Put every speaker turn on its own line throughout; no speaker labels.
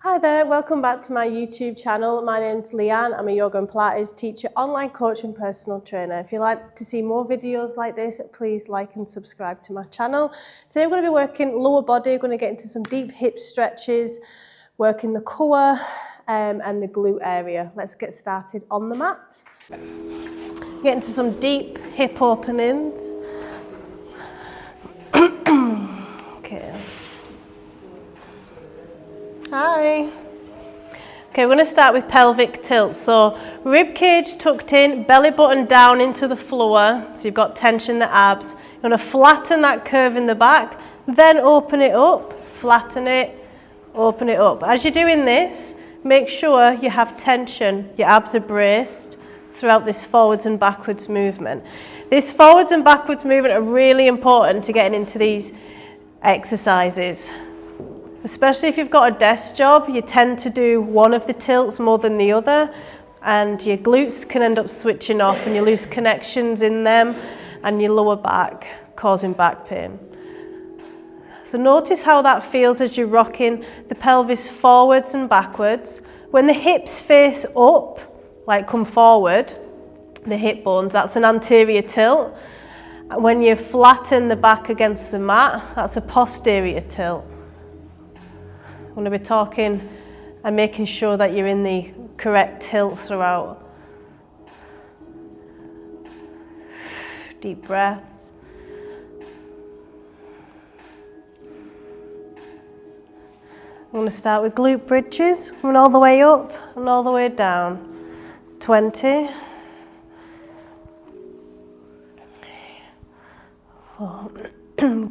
Hi there, welcome back to my YouTube channel. My name's Leanne. I'm a yoga and Pilates teacher, online coach and personal trainer. If you'd like to see more videos like this, please like and subscribe to my channel. Today we're going to be working lower body. We're going to get into some deep hip stretches, working the core and the glute area. Let's get started on the mat. Get into some deep hip openings. Okay. Hi. Okay, we're going to start with pelvic tilt. So rib cage tucked in, belly button down into the floor. So you've got tension in the abs. You're going to flatten that curve in the back, then open it up, flatten it, open it up. As you're doing this, make sure you have tension. Your abs are braced throughout this forwards and backwards movement. This forwards and backwards movement are really important to getting into these exercises. Especially if you've got a desk job, you tend to do one of the tilts more than the other, and your glutes can end up switching off and you lose connections in them and your lower back, causing back pain. So notice how that feels as you're rocking the pelvis forwards and backwards. When the hips face up, like come forward, the hip bones, that's an anterior tilt. When you flatten the back against the mat, that's a posterior tilt. I'm going to be talking and making sure that you're in the correct tilt throughout. Deep breaths. I'm going to start with glute bridges, run all the way up and all the way down. 20. 4.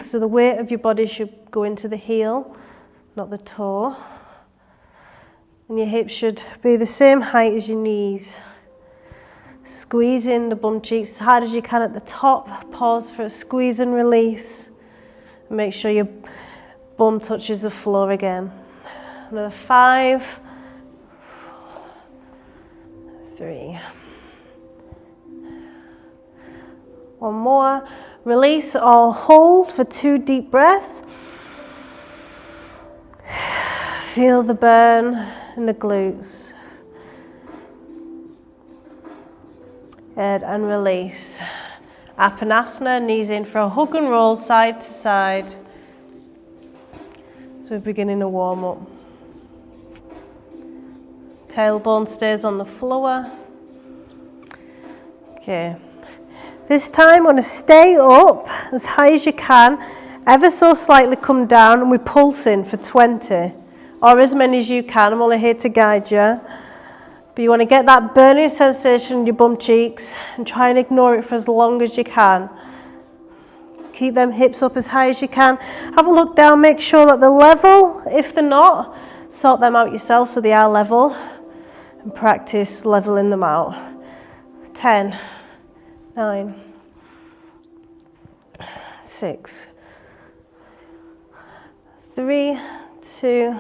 So the weight of your body should go into the heel, not the toe, and your hips should be the same height as your knees. Squeeze in the bum cheeks as hard as you can at the top. Pause for a squeeze and release. And make sure your bum touches the floor again. Another 5, 3. One more. Release or hold for 2 deep breaths. Feel the burn in the glutes. And release. Apanasana, knees in for a hug and roll side to side. So we're beginning to warm up. Tailbone stays on the floor. Okay. This time, want to stay up as high as you can, ever so slightly come down, and we pulse in for 20, or as many as you can. I'm only here to guide you. But you want to get that burning sensation in your bum cheeks and try and ignore it for as long as you can. Keep them hips up as high as you can. Have a look down, make sure that they're level. If they're not, sort them out yourself so they are level, and practice leveling them out. 10. 9, 6, 3, 2,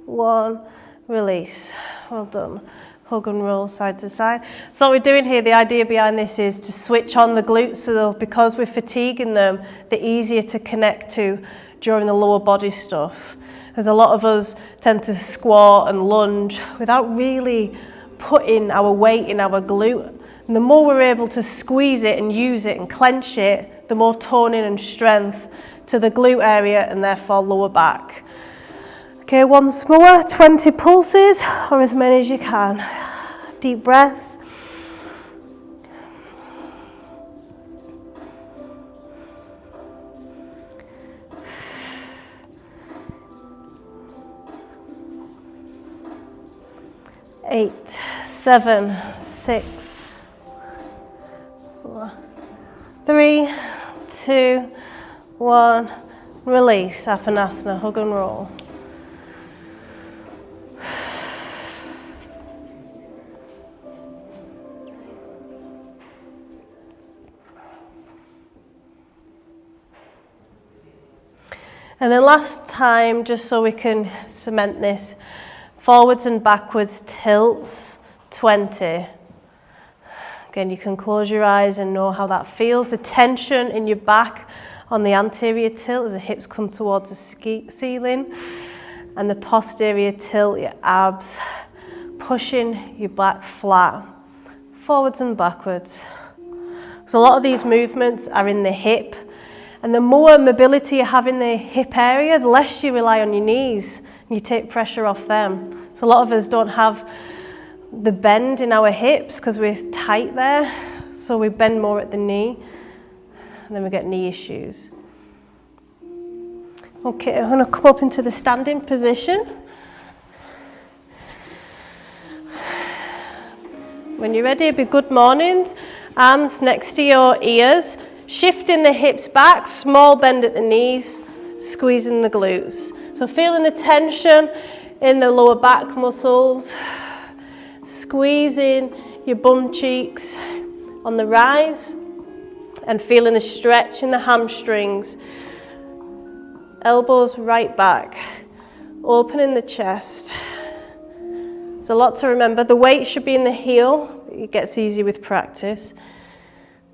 1, release. Well done. Hug and roll side to side. So what we're doing here, the idea behind this is to switch on the glutes, so because we're fatiguing them, they're easier to connect to during the lower body stuff. As a lot of us tend to squat and lunge without really putting our weight in our glute. And the more we're able to squeeze it and use it and clench it, the more toning and strength to the glute area and therefore lower back. Okay, once more, 20 pulses or as many as you can. Deep breaths. Eight, 7, 6, 3, 2, 1, release. Apanasana, hug and roll. And then last time, just so we can cement this, forwards and backwards tilts, 20. Again, you can close your eyes and know how that feels. The tension in your back on the anterior tilt as the hips come towards the ceiling. and the posterior tilt, your abs, pushing your back flat, forwards and backwards. So a lot of these movements are in the hip, and the more mobility you have in the hip area, the less you rely on your knees, and you take pressure off them. So a lot of us don't have the bend in our hips because we're tight there, so we bend more at the knee, and then we get knee issues. Okay, I'm going to come up into the standing position. When you're ready, it'll be good mornings. Arms next to your ears, shifting the hips back, small bend at the knees, squeezing the glutes. So feeling the tension in the lower back muscles, squeezing your bum cheeks on the rise, and feeling the stretch in the hamstrings. Elbows right back, opening the chest. There's a lot to remember. The weight should be in the heel. It gets easy with practice.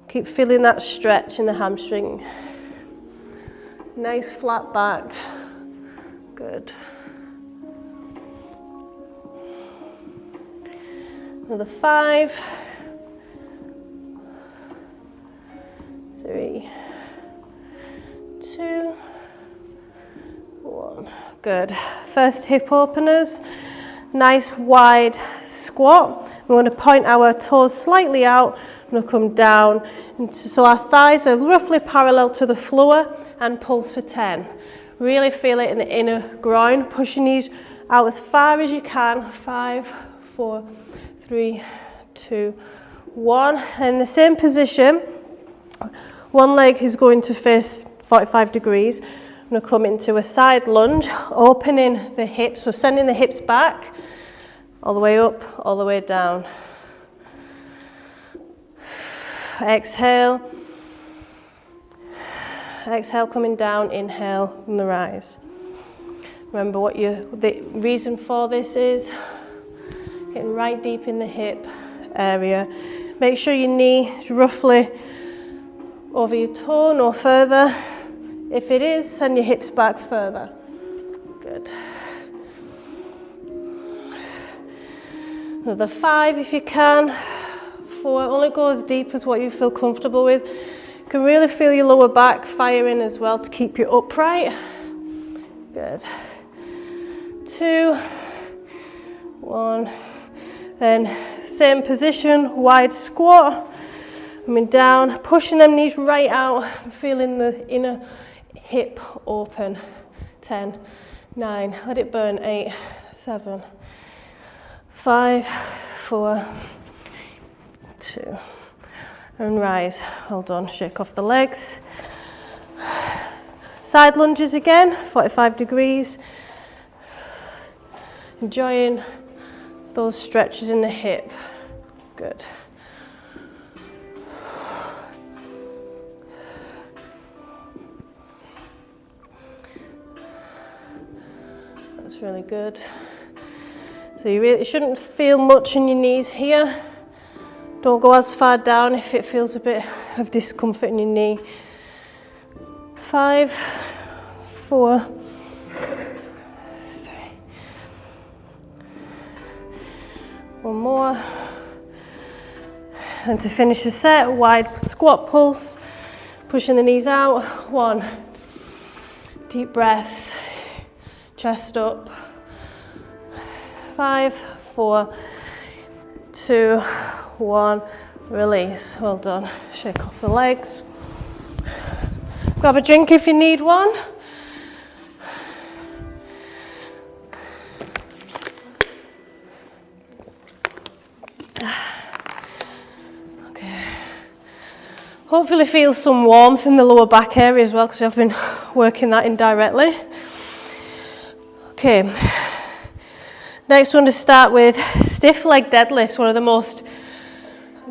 Keep feeling that stretch in the hamstring. Nice flat back. Good. Another 5, 3, 2, 1. Good. First hip openers. Nice wide squat. We want to point our toes slightly out. We're going to come down. So our thighs are roughly parallel to the floor, and pulse for 10. Really feel it in the inner groin. Push your knees out as far as you can. 5, 4, 3, 2, 1. And in the same position, one leg is going to face 45 degrees. I'm going to come into a side lunge, opening the hips, so sending the hips back, all the way up, all the way down. Exhale. Exhale, coming down, inhale, and the rise. Remember what the reason for this is. Getting right deep in the hip area. Make sure your knee is roughly over your toe, no further. If it is, send your hips back further. Good. Another 5 if you can. 4, only go as deep as what you feel comfortable with. You can really feel your lower back firing as well to keep you upright. Good. 2, 1. Then same position, wide squat. Coming down, pushing them knees right out, feeling the inner hip open. 10, 9, let it burn. 8, 7, 5, 4, 2, and rise. Well done. Shake off the legs. Side lunges again, 45 degrees. Enjoying those stretches in the hip. Good. That's really good. So you really shouldn't feel much in your knees here. Don't go as far down if it feels a bit of discomfort in your knee. 5, 4, 3. One more. And to finish the set, wide squat pulse, pushing the knees out. 1. Deep breaths, chest up. 5, 4, 2, 1. Release. Well done. Shake off the legs. Grab a drink if you need one. Okay. Hopefully feel some warmth in the lower back area as well, because I've been working that indirectly. Okay. Next one to start with stiff leg deadlifts. One of the most,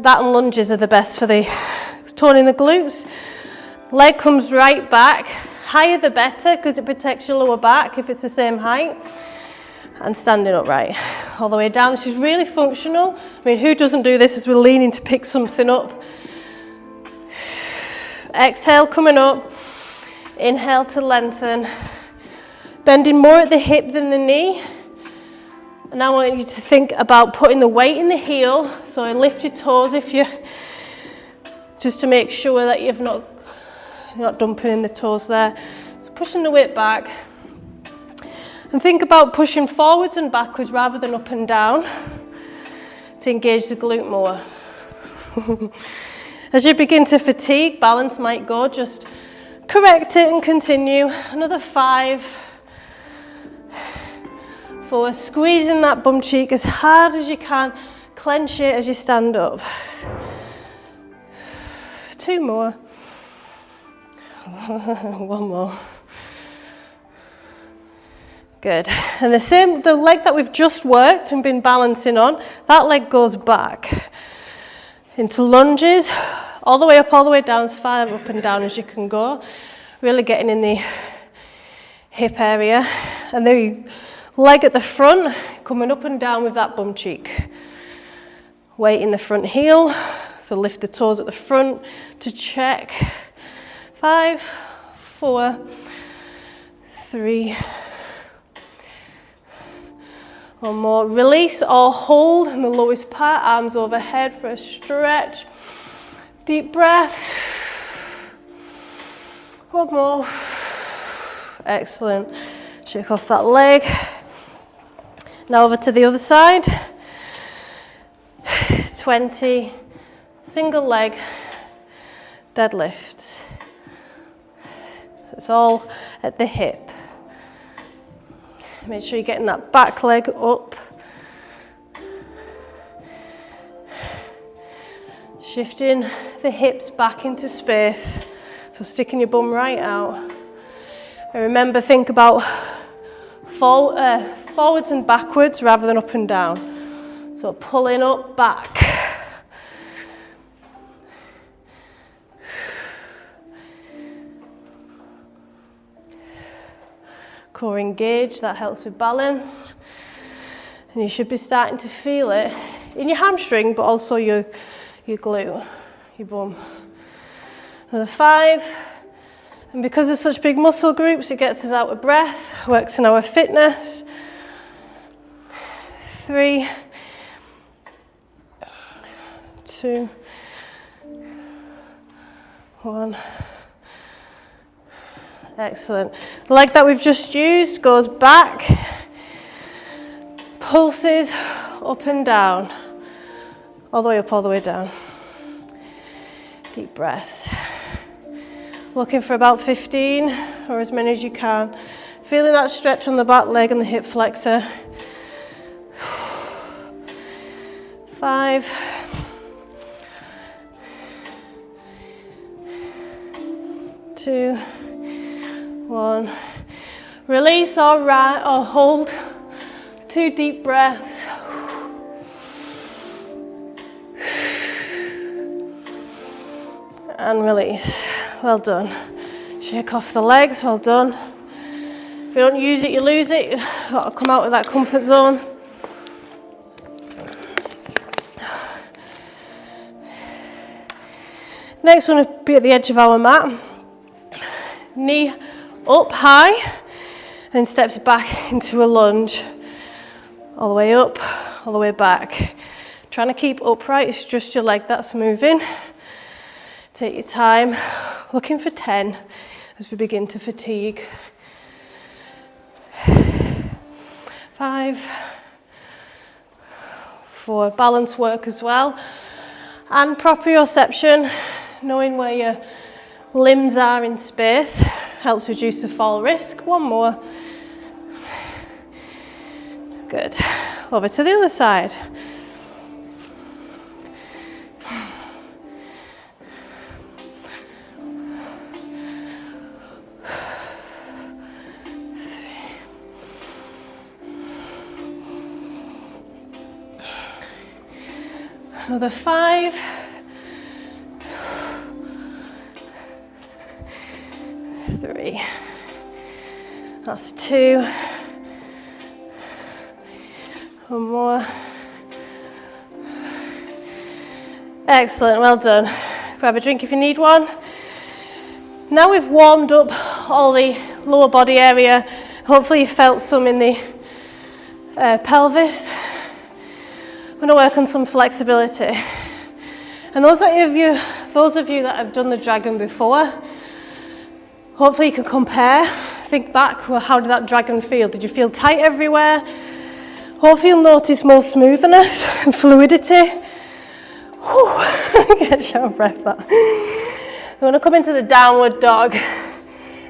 that and lunges are the best for the toning the glutes. Leg comes right back, higher the better because it protects your lower back if it's the same height. And standing upright, all the way down. This is really functional. I mean, who doesn't do this as we're leaning to pick something up? Exhale, coming up. Inhale to lengthen. bending more at the hip than the knee. And I want you to think about putting the weight in the heel, so lift your toes just to make sure that you're not dumping in the toes there. So pushing the weight back. And think about pushing forwards and backwards rather than up and down to engage the glute more. As you begin to fatigue, balance might go, just correct it and continue. Another 5. 4, squeezing that bum cheek as hard as you can, clench it as you stand up. 2 more. 1 more. Good. And the leg that we've just worked and been balancing on, that leg goes back into lunges, all the way up, all the way down, as far up and down as you can go. Really getting in the hip area. And the leg at the front, coming up and down with that bum cheek. Weight in the front heel, so lift the toes at the front to check. 5, 4, 3. 1 more. Release or hold in the lowest part, arms overhead for a stretch. Deep breaths. 1 more. Excellent. Shake off that leg. Now over to the other side. 20. Single leg deadlift. So it's all at the hip. Make sure you're getting that back leg up. Shifting the hips back into space. So sticking your bum right out. And remember, think about forwards and backwards rather than up and down. So pulling up, back. Core engaged, that helps with balance. And you should be starting to feel it in your hamstring, but also your glute, your bum. Another 5. And because there's such big muscle groups, it gets us out of breath, works on our fitness. 3, 2, 1. Excellent. The leg that we've just used goes back, pulses up and down, all the way up, all the way down. Deep breaths. Looking for about 15 or as many as you can. Feeling that stretch on the back leg and the hip flexor. 5. 2. 1. Release or hold. 2 deep breaths. And release. Well done. Shake off the legs. Well done. If you don't use it, you lose it. You've got to come out of that comfort zone. Next, we want to be at the edge of our mat. Knee up high and steps back into a lunge. All the way up, all the way back. Trying to keep upright, it's just your leg that's moving. Take your time, looking for 10 as we begin to fatigue. 5, 4, balance work as well. And proprioception, knowing where your limbs are in space, helps reduce the fall risk. 1 more. Good. Over to the other side. Another 5. 3. That's 2. 1 more. Excellent, well done. Grab a drink if you need one. Now we've warmed up all the lower body area Hopefully you felt some in the pelvis. I'm going to work on some flexibility. And those of you that have done the dragon before, hopefully you can compare. Think back, well, how did that dragon feel? Did you feel tight everywhere? Hopefully you'll notice more smoothness and fluidity. Get your breath that. I'm going to come into the downward dog.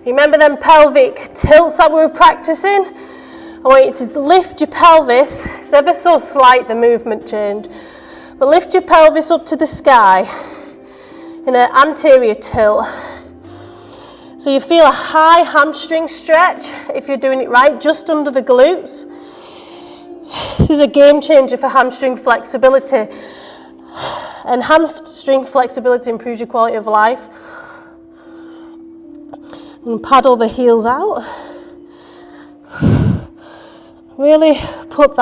Remember them pelvic tilts that we were practicing? I want you to lift your pelvis. It's ever so slight, the movement change. But lift your pelvis up to the sky in an anterior tilt. So you feel a high hamstring stretch if you're doing it right, just under the glutes. This is a game changer for hamstring flexibility. And hamstring flexibility improves your quality of life. And paddle the heels out. Really put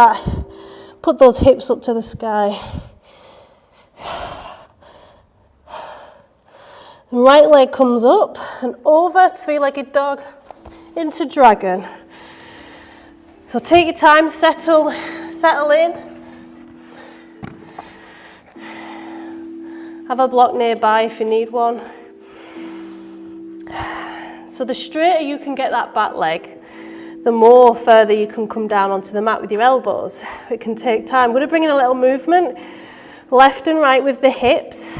those hips up to the sky. The right leg comes up and over, three-legged dog, into dragon. So take your time, settle in. Have a block nearby if you need one. So the straighter you can get that back leg, the more further you can come down onto the mat with your elbows. It can take time. We're going to bring in a little movement, left and right with the hips.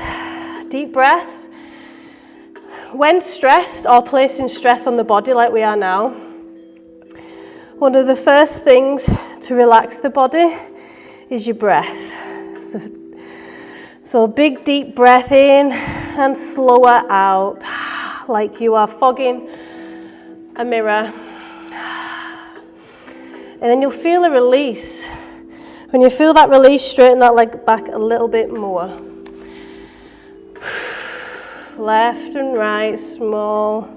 Deep breaths. When stressed or placing stress on the body like we are now, one of the first things to relax the body is your breath. So a big deep breath in and slower out, like you are fogging a mirror. And then you'll feel a release. When you feel that release, straighten that leg back a little bit more. Left and right, small.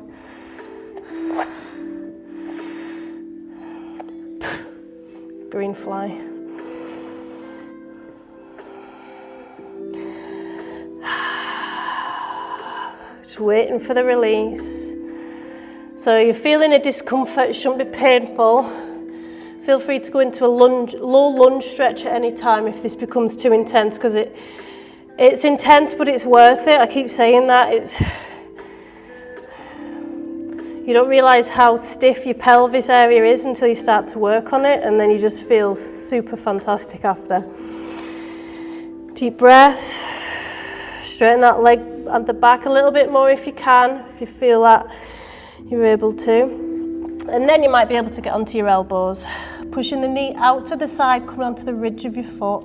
Green fly. Just waiting for the release. So you're feeling a discomfort, it shouldn't be painful. Feel free to go into a low lunge stretch at any time if this becomes too intense, because it's intense, but it's worth it. I keep saying that. You don't realise how stiff your pelvis area is until you start to work on it, and then you just feel super fantastic after. Deep breath. Straighten that leg at the back a little bit more if you can, if you feel that you're able to. And then you might be able to get onto your elbows. Pushing the knee out to the side, coming onto the ridge of your foot.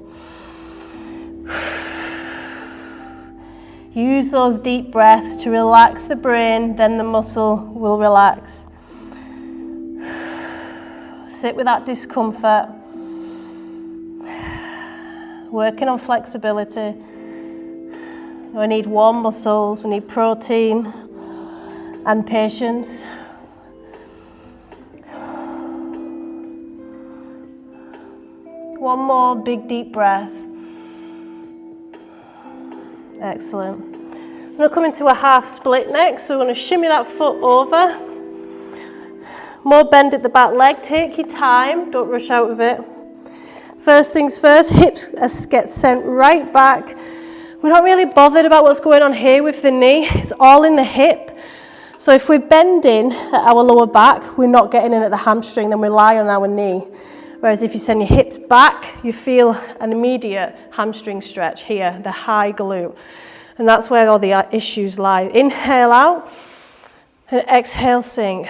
Use those deep breaths to relax the brain, then the muscle will relax. Sit with that discomfort. Working on flexibility. We need warm muscles, we need protein and patience. One more big deep breath. Excellent. I'm going to come into a half split next, so we're going to shimmy that foot over. More bend at the back leg, take your time, don't rush out of it. First things first, hips get sent right back. We're not really bothered about what's going on here with the knee, it's all in the hip. So if we're bending at our lower back, we're not getting in at the hamstring, then we lie on our knee. Whereas if you send your hips back, you feel an immediate hamstring stretch here, the high glute. And that's where all the issues lie. Inhale out and exhale, sink.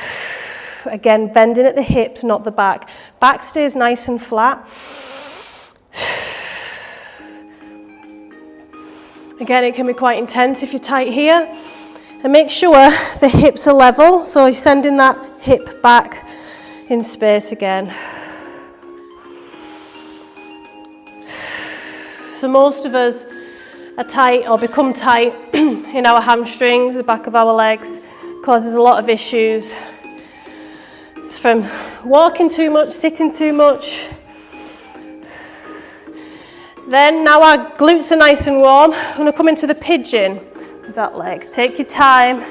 Again, bending at the hips, not the back. Back stays nice and flat. Again, it can be quite intense if you're tight here. And make sure the hips are level, so you're sending that hip back in space again. So most of us are tight or become tight in our hamstrings, the back of our legs, causes a lot of issues. It's from walking too much, sitting too much. Then now our glutes are nice and warm. I'm going to come into the pigeon with that leg. Take your time.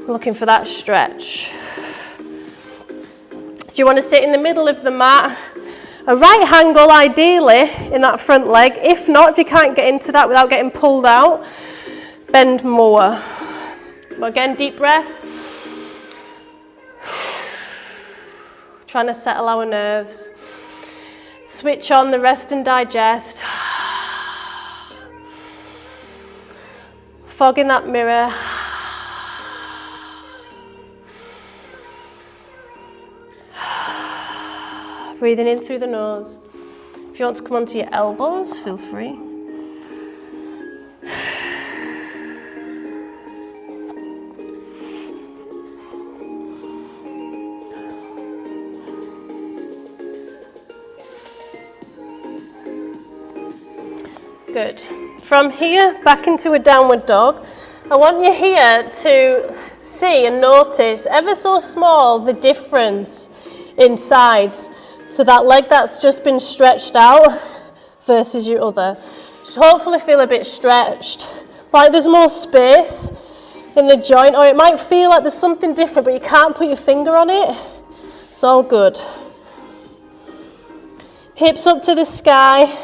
Looking for that stretch. you want to sit in the middle of the mat? A right angle ideally in that front leg. If not, if you can't get into that without getting pulled out, bend more. But again, deep breaths. Trying to settle our nerves. Switch on the rest and digest. Fog in that mirror. Breathing in through the nose. If you want to come onto your elbows, feel free. Good. From here, back into a downward dog. I want you here to see and notice ever so small the difference in sides. So that leg that's just been stretched out versus your other. Should hopefully feel a bit stretched, like there's more space in the joint, or it might feel like there's something different but you can't put your finger on it. It's all good. Hips up to the sky.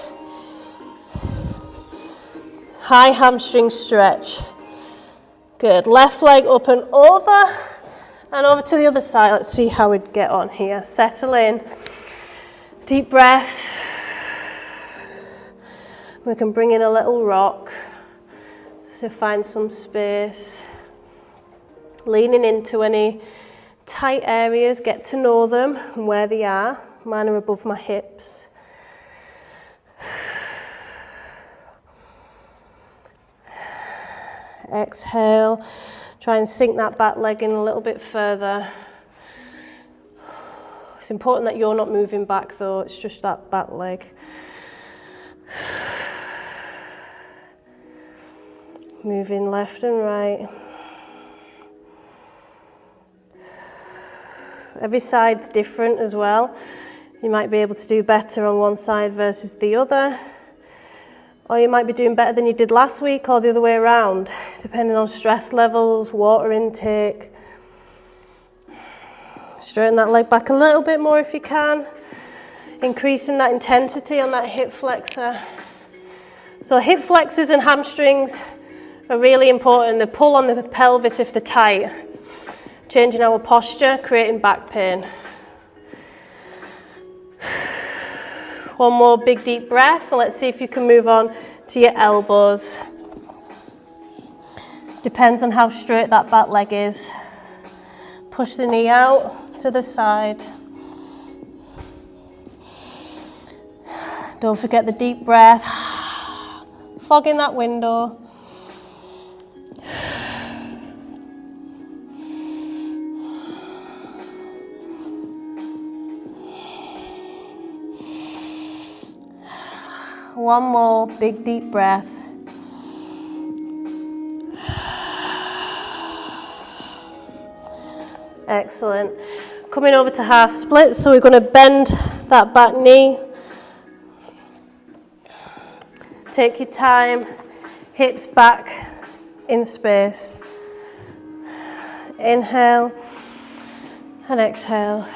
High hamstring stretch. Good. Left leg up and over to the other side. Let's see how we'd get on here. Settle in. Deep breaths. We can bring in a little rock. So find some space. Leaning into any tight areas, get to know them and where they are. Mine are above my hips. Exhale. Try and sink that back leg in a little bit further. It's important that you're not moving back though, it's just that back leg. Moving left and right. Every side's different as well. You might be able to do better on one side versus the other. Or you might be doing better than you did last week or the other way around, depending on stress levels, water intake. Straighten that leg back a little bit more if you can. Increasing that intensity on that hip flexor. So hip flexors and hamstrings are really important. They pull on the pelvis if they're tight. Changing our posture, creating back pain. One more big deep breath, and let's see if you can move on to your elbows. Depends on how straight that back leg is. Push the knee out to the side. Don't forget the deep breath. Fog in that window. One more big deep breath. Excellent. Coming over to half split, so we're going to bend that back knee. Take your time, hips back in space. Inhale and exhale.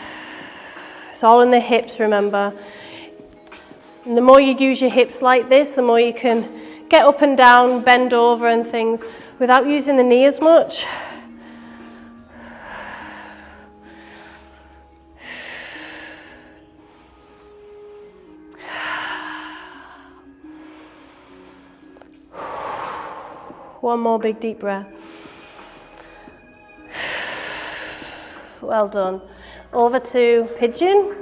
It's all in the hips, remember. And the more you use your hips like this, the more you can get up and down, bend over and things without using the knee as much. One more big deep breath. Well done. Over to pigeon.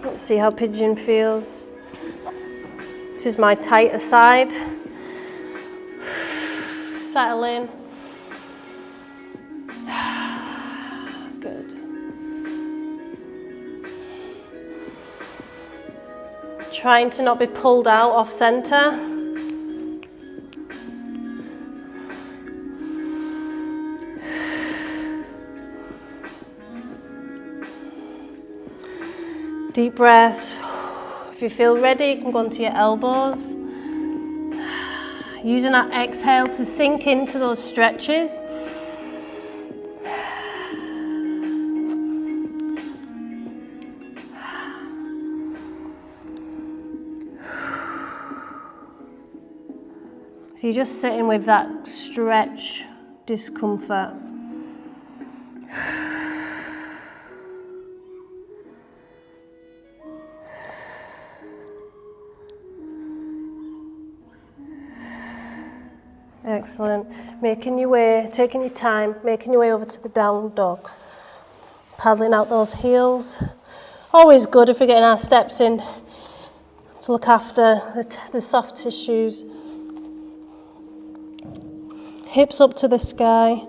Let's see how pigeon feels. This is my tighter side. Settle in. Good. Trying to not be pulled out off center. Deep breaths. If you feel ready, you can go onto your elbows. Using that exhale to sink into those stretches. So you're just sitting with that stretch discomfort. Excellent. Making your way, taking your time, making your way over to the down dog. Paddling out those heels. Always good if we're getting our steps in to look after the soft tissues. Hips up to the sky.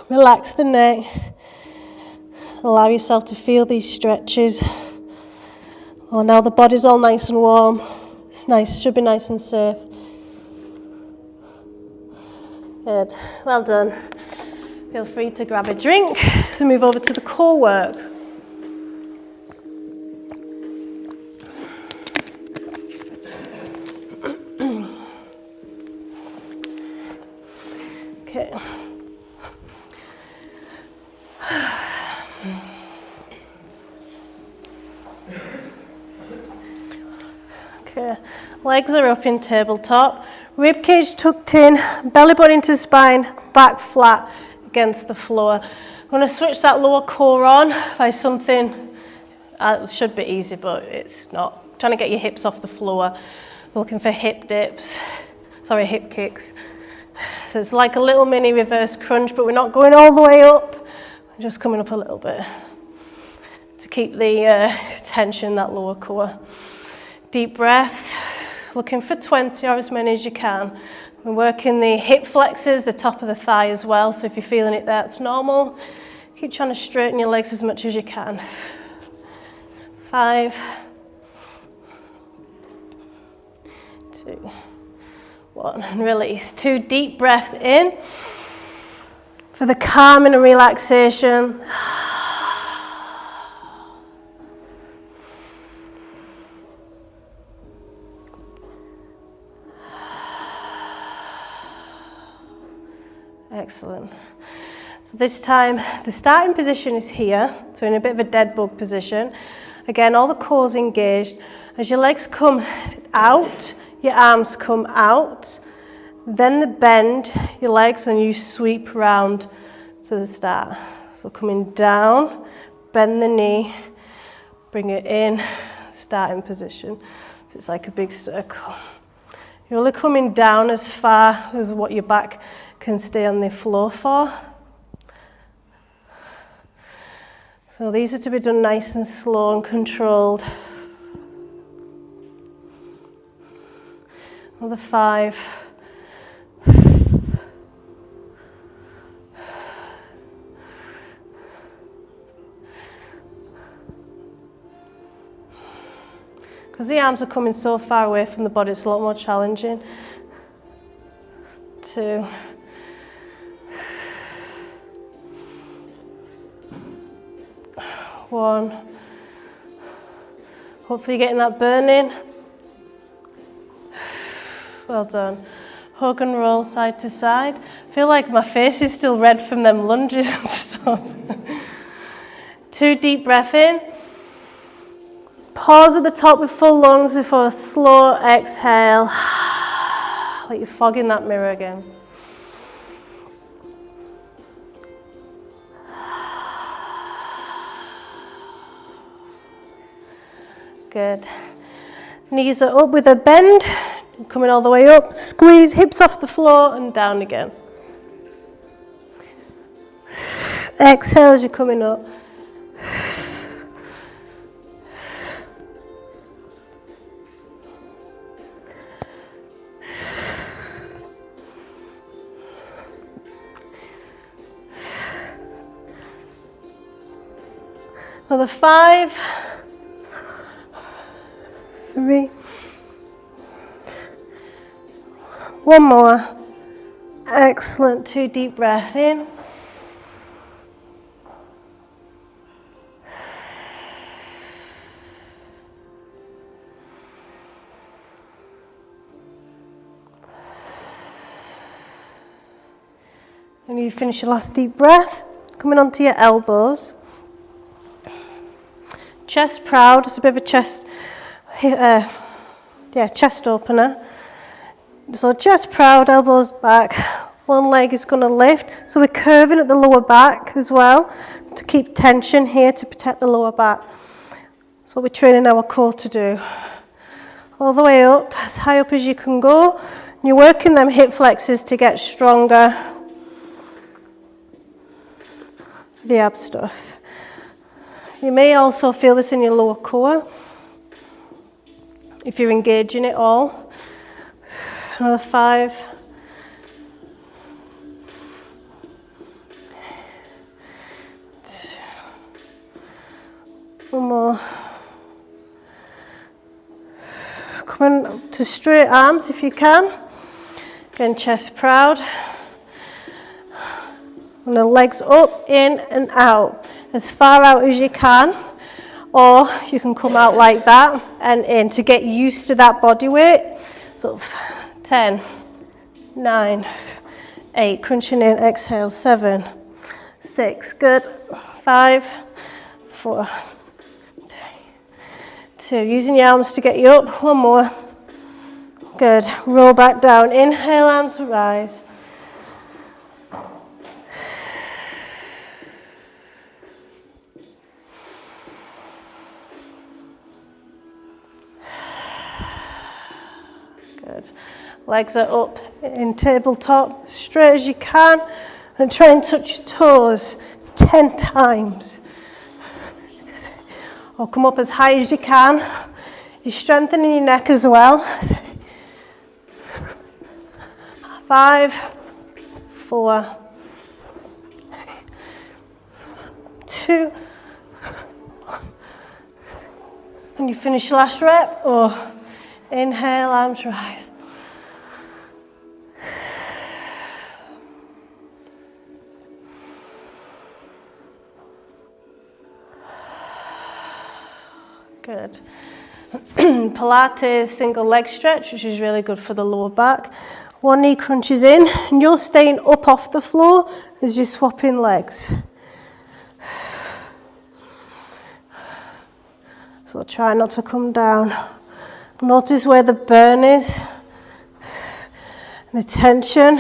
Relax the neck. Allow yourself to feel these stretches. Oh, now the body's all nice and warm. It's nice, should be nice and safe. Good, well done. Feel free to grab a drink. So move over to the core work. Okay. Okay, legs are up in tabletop, rib cage tucked in, belly button into spine, back flat against the floor. I'm going to switch that lower core on by something, it should be easy but it's not. Trying to get your hips off the floor, looking for hip dips, hip kicks. So it's like a little mini reverse crunch, but we're not going all the way up, we're just coming up a little bit to keep the tension, that lower core. Deep breaths, looking for 20 or as many as you can. We're working the hip flexors, the top of the thigh as well, so if you're feeling it there, it's normal. Keep trying to straighten your legs as much as you can. 5, 2, 1, and release. 2 deep breaths in for the calming and relaxation. Excellent. So this time, the starting position is here, so in a bit of a dead bug position. Again, all the core's engaged. As your legs come out, your arms come out, then the bend your legs and you sweep round to the start. So coming down, bend the knee, bring it in, starting position. So it's like a big circle. You're only coming down as far as what your back can stay on the floor for. So these are to be done nice and slow and controlled. Another 5. Because the arms are coming so far away from the body, it's a lot more challenging. 2. 1. Hopefully you're getting that burn in. Well done. Hug and roll side to side. I feel like my face is still red from them lunges and stuff. 2 deep breath in. Pause at the top with full lungs before a slow exhale. Like you're fogging that mirror again. Good. Knees are up with a bend, coming all the way up. Squeeze hips off the floor and down again. Exhale as you're coming up. Another 5. 3. 1 more. Excellent. 2 deep breaths in. And you finish your last deep breath, coming onto your elbows. Chest proud, it's a bit of a chest opener. So chest proud, elbows back. One leg is going to lift. So we're curving at the lower back as well to keep tension here to protect the lower back. That's what we're training our core to do. All the way up, as high up as you can go. And you're working them hip flexors to get stronger. The ab stuff. You may also feel this in your lower core if you're engaging it all. Another 5. One more. Come on to straight arms if you can. Again, chest proud. And the legs up, in and out. As far out as you can. Or you can come out like that and in to get used to that body weight. So 10, 9, 8. Crunching in, exhale. 7, 6. Good. 5, 4, 3, 2. Using your arms to get you up. One more. Good. Roll back down. Inhale, arms rise. Good. Legs are up in tabletop, straight as you can, and try and touch your toes 10 times. Or come up as high as you can. You're strengthening your neck as well. 5, 4, 2. And you finish your last rep, or inhale, arms rise. Good. Pilates single leg stretch, which is really good for the lower back. One knee crunches in, and you're staying up off the floor as you're swapping legs. So try not to come down. Notice where the burn is, the tension.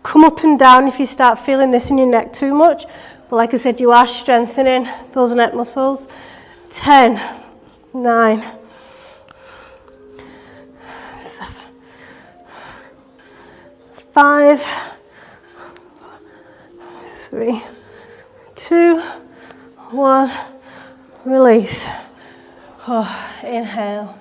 Come up and down if you start feeling this in your neck too much. But like I said, you are strengthening those neck muscles. 10, 9, 7, 5, 3, 2, 1. Release. Oh, inhale.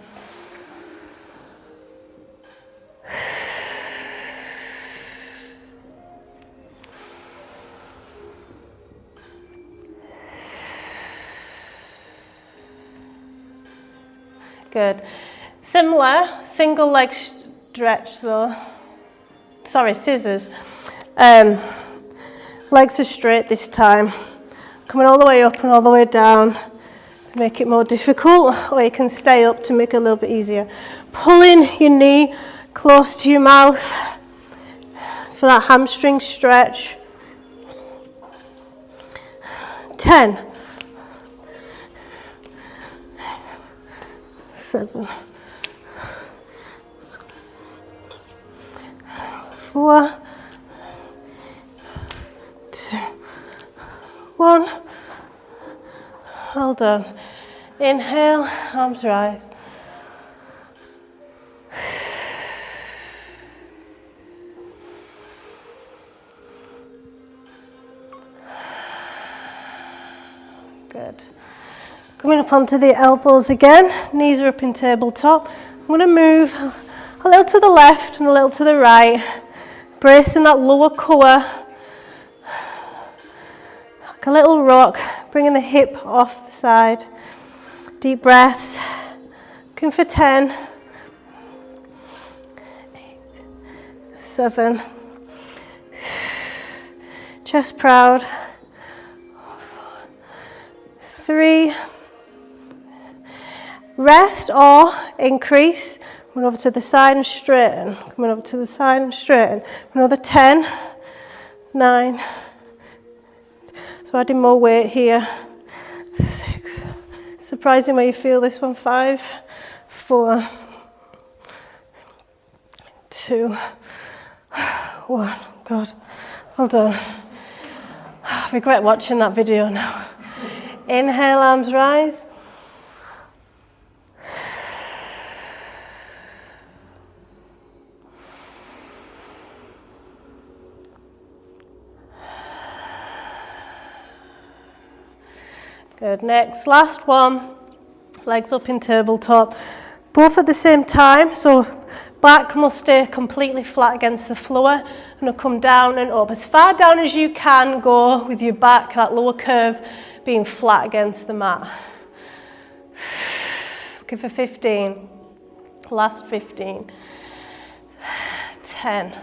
Good. Similar, single leg stretch though. Sorry, scissors. Legs are straight this time. Coming all the way up and all the way down to make it more difficult, or you can stay up to make it a little bit easier. Pulling your knee close to your mouth for that hamstring stretch. 10. 7, 4, 2, 1. Well done. Inhale, arms rise. Good. Coming up onto the elbows again, knees are up in tabletop. I'm going to move a little to the left and a little to the right, bracing that lower core, like a little rock, bringing the hip off the side. Deep breaths, looking for 10, 8, 7, chest proud, 3, rest or increase. Coming over to the side and straighten. Coming over to the side and straighten. Another 10, 9. So adding more weight here. 6. Surprising where you feel this one. 5, 4, 2, 2, 1. God, hold on. I regret watching that video now. Inhale, arms rise. Good, next, last one. Legs up in tabletop. Both at the same time, so back must stay completely flat against the floor, and come down and up. As far down as you can go with your back, that lower curve being flat against the mat. Looking for 15. Last 15. 10.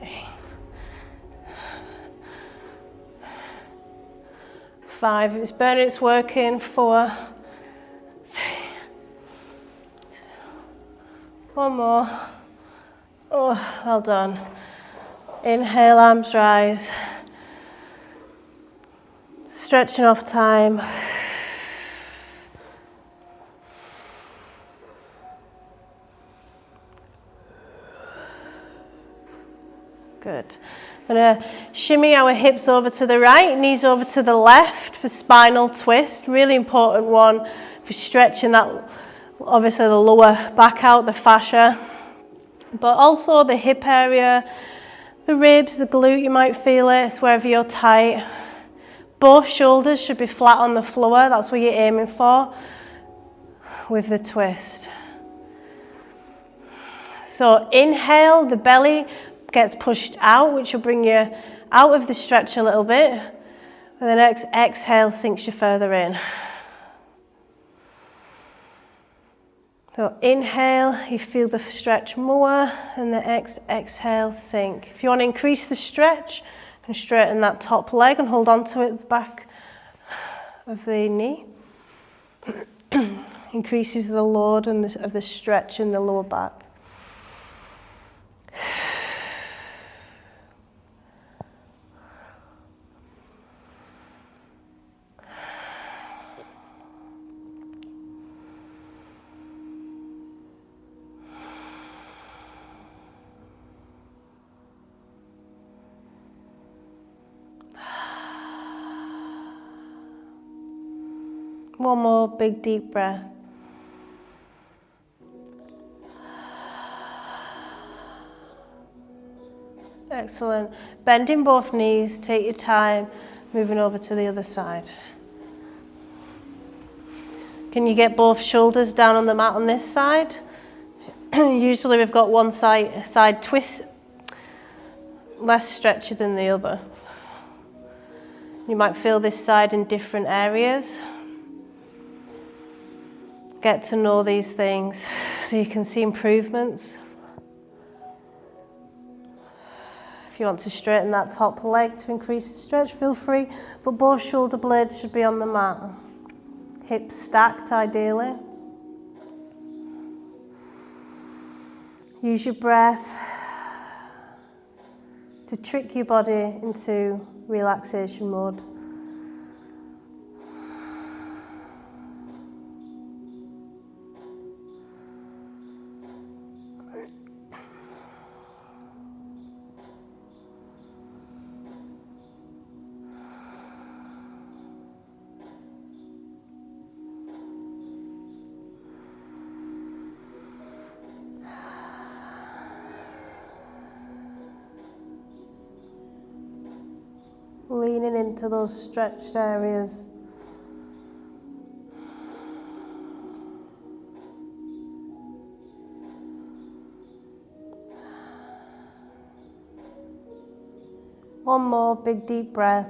8. 5. If it's burning, it's working. 4. 3. 2. One more. Oh, well done. Inhale, arms rise. Stretching off time. Good. I'm going to shimmy our hips over to the right, knees over to the left for spinal twist. Really important one for stretching that, obviously the lower back out, the fascia, but also the hip area, the ribs, the glute, you might feel it, it's wherever you're tight. Both shoulders should be flat on the floor, that's what you're aiming for with the twist. So inhale, the belly gets pushed out, which will bring you out of the stretch a little bit. And the next exhale sinks you further in. So inhale, you feel the stretch more, and the exhale sink. If you want to increase the stretch, you can straighten that top leg and hold on to it at the back of the knee. Increases the load of the stretch in the lower back. One more big deep breath. Excellent. Bending both knees, take your time, moving over to the other side. Can you get both shoulders down on the mat on this side? Usually we've got one side twist, less stretchy than the other. You might feel this side in different areas. Get to know these things so you can see improvements. If you want to straighten that top leg to increase the stretch, feel free, but both shoulder blades should be on the mat. Hips stacked ideally. Use your breath to trick your body into relaxation mode. Leaning into those stretched areas. One more big deep breath.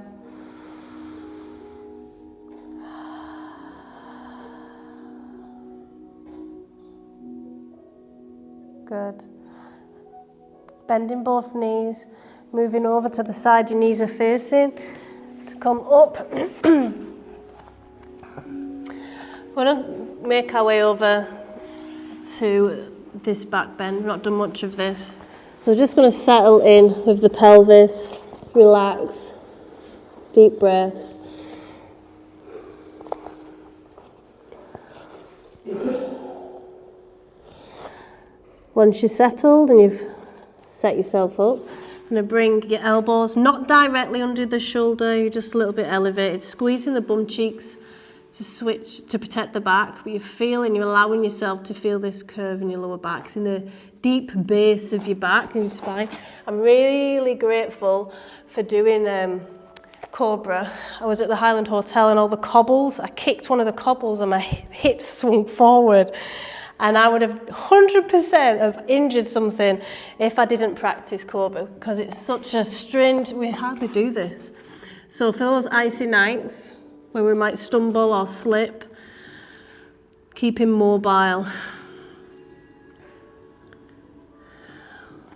Good. Bending both knees. Moving over to the side your knees are facing to come up. We're going to make our way over to this back bend. We've not done much of this. So we're just going to settle in with the pelvis, relax, deep breaths. Once you're settled and you've set yourself up, you're going to bring your elbows not directly under the shoulder, you're just a little bit elevated, squeezing the bum cheeks to protect the back, but you're allowing yourself to feel this curve in your lower back. It's in the deep base of your back and your spine. I'm really grateful for doing Cobra. I was at the Highland Hotel and all the cobbles, I kicked one of the cobbles and my hips swung forward. And I would have 100% have injured something if I didn't practice Cobra, because it's such a strange, we hardly do this. So for those icy nights where we might stumble or slip, keep him mobile.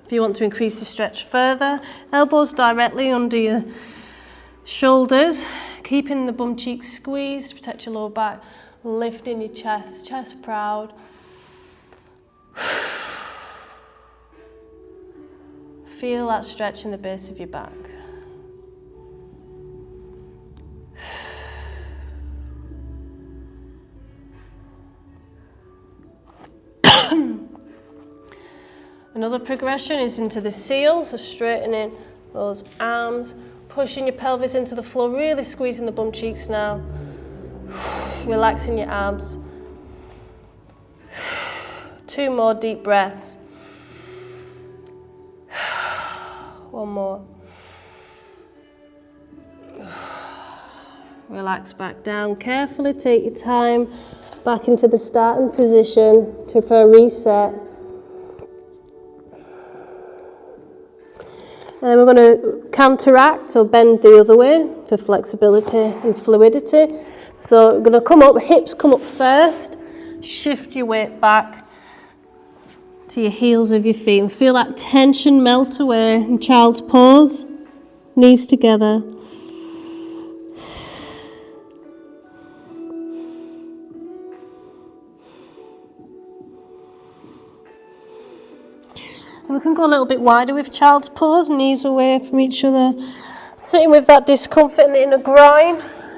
If you want to increase your stretch further, elbows directly under your shoulders, keeping the bum cheeks squeezed, protect your lower back, lifting your chest, chest proud. Feel that stretch in the base of your back. Another progression is into the seal, so straightening those arms, pushing your pelvis into the floor, really squeezing the bum cheeks now, relaxing your abs. 2 more deep breaths. One more. Relax back down carefully, take your time back into the starting position to for a reset. And then we're going to counteract, so bend the other way for flexibility and fluidity. So we're going to come up, hips come up first, shift your weight back to your heels of your feet and feel that tension melt away in child's pose, knees together. And we can go a little bit wider with child's pose, knees away from each other, sitting with that discomfort in the inner groin.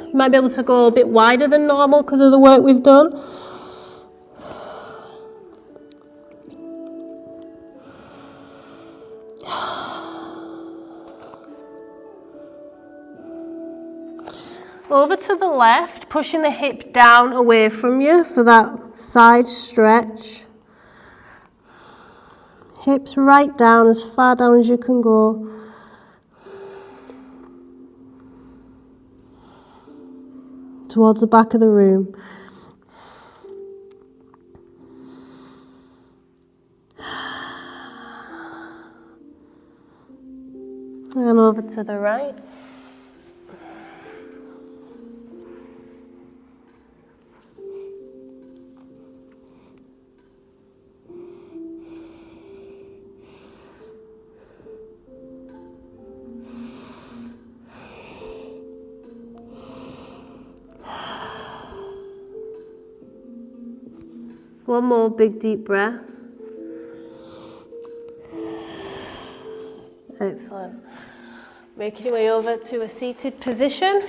You might be able to go a bit wider than normal because of the work we've done. Over to the left, pushing the hip down away from you for that side stretch. Hips right down, as far down as you can go. Towards the back of the room. And over to the right. One more big deep breath. Excellent. Making your way over to a seated position.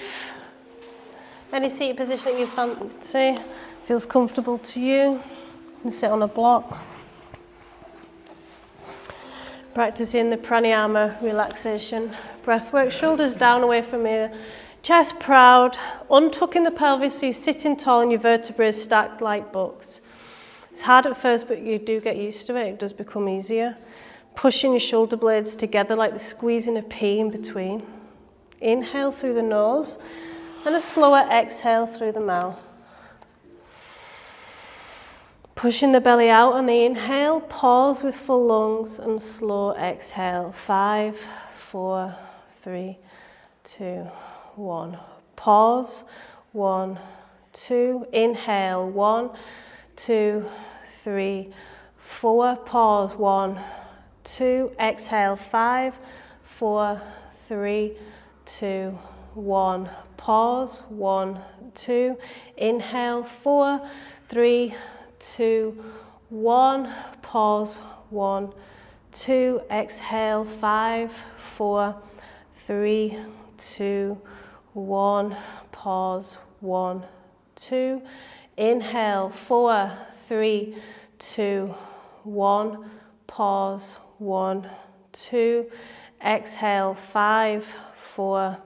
Any seated position that you fancy, feels comfortable to you. You can sit on a block. Practicing the pranayama relaxation breath work. Shoulders down away from here. Chest proud. Untucking the pelvis so you're sitting tall and your vertebrae stacked like books. It's hard at first, but you do get used to it. It does become easier. Pushing your shoulder blades together like the squeezing a pea in between. Inhale through the nose and a slower exhale through the mouth. Pushing the belly out on the inhale, pause with full lungs and slow exhale. 5, 4, 3, 2, 1. Pause. 1, 2. Inhale. 1, 2, 3, 4. Pause. 1, 2. Exhale. 5, 4, 3, 2, 1. Pause. 1, 2. Inhale. 4, 3, 2, 1. Pause. 1, 2. Exhale. 5, 4, 3, 2, 1. Pause. 1, 2. Inhale. 4, 3, 2, 1. pause, 1, 2, exhale, 5, 4,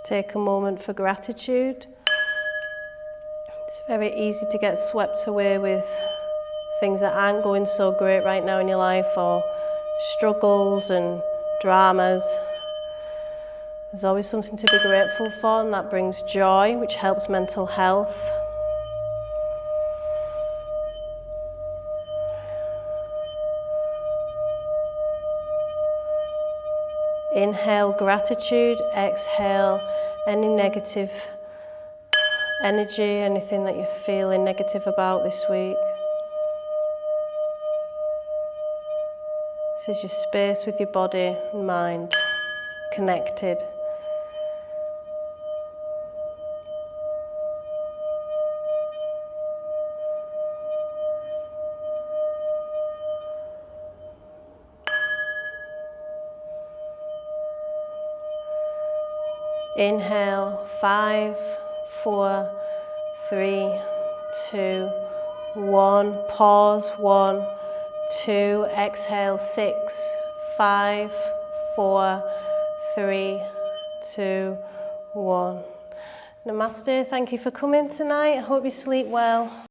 take a moment for gratitude. It's very easy to get swept away with things that aren't going so great right now in your life, or struggles and dramas. There's always something to be grateful for, and that brings joy, which helps mental health. Inhale gratitude, exhale any negative energy, anything that you're feeling negative about this week. This is your space with your body and mind connected. Inhale, 5, 4, 3, 2, 1. Pause, 1, 2. Exhale, 6, 5, 4, 3, 2, 1. Namaste. Thank you for coming tonight. I hope you sleep well.